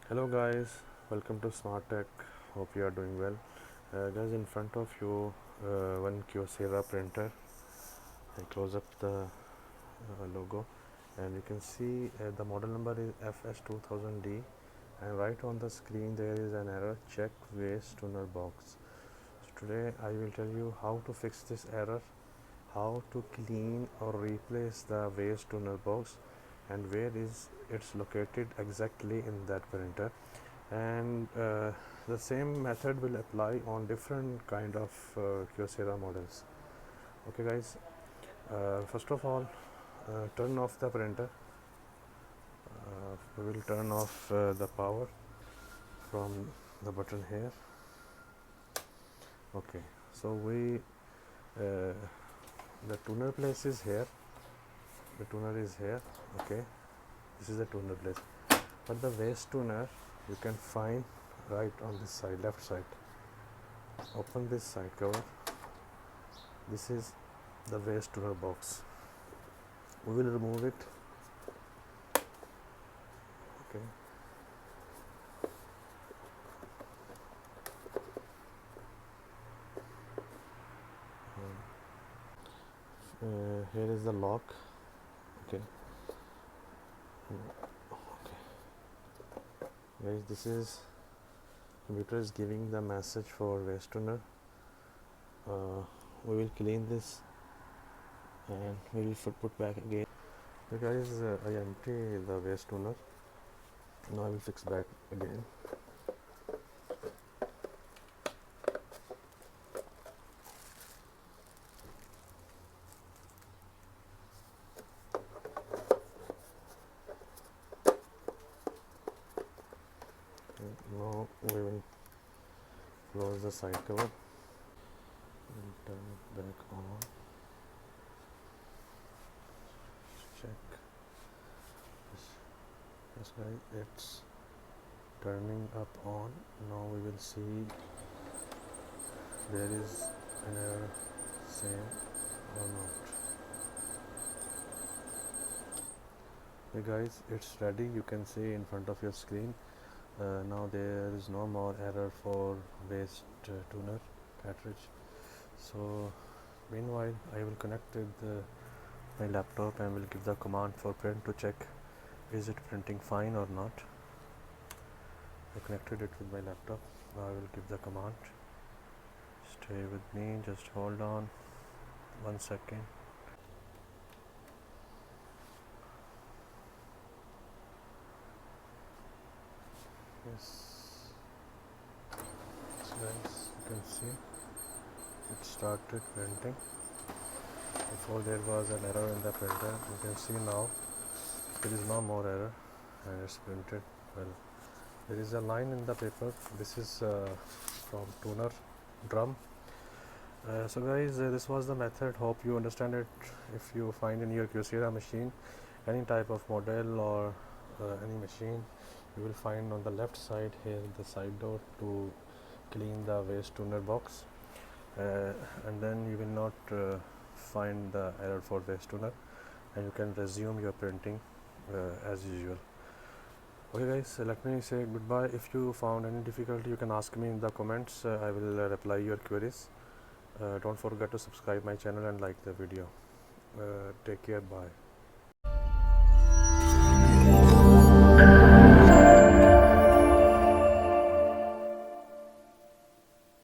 Hello guys, welcome to Smart Tech. Hope you are doing well. Guys, in front of you, one Kyocera printer. I close up the logo, and you can see the model number is FS2000D. And right on the screen there is an error: check waste tuner box. So today I will tell you how to fix this error, how to clean or replace the waste tuner box, and where is it's located exactly in that printer. And the same method will apply on different kind of Kyocera models. Okay guys, first of all, turn off the printer. We will turn off the power from the button here. Okay, so the tuner place is here. The tuner is here. Okay, this is the tuner place, but the waste tuner you can find right on this side, left side. Open this side cover. This is the waste tuner box. We will remove it. Okay, here is the lock. Okay, guys, this is computer is giving the message for waste tuner. We will clean this and we will put back again. So guys, I empty the waste tuner. Now I will fix back again. Now we will close the side cover and turn it back on. Check. Yes guys, it's turning up on. Now we will see there is an error, same or not. Okay guys, it's ready. You can see in front of your screen. Now there is no more error for waste tuner cartridge. So meanwhile I will connect with my laptop and will give the command for print to check is it printing fine or not. I connected it with my laptop. Now I will give the command. Stay with me, just hold on 1 second. Yes, guys, you can see it started printing. Before there was an error in the printer. You can see now there is no more error and it's printed well. There is a line in the paper. This is from tuner drum. So guys, this was the method. Hope you understand it. If you find in your Kyocera machine any type of model or any machine, you will find on the left side here the side door to clean the waste tuner box, and then you will not find the error for waste tuner, and you can resume your printing as usual. Okay guys, let me say goodbye. If you found any difficulty, you can ask me in the comments. I will reply your queries. Don't forget to subscribe my channel and like the video. Take care. Bye.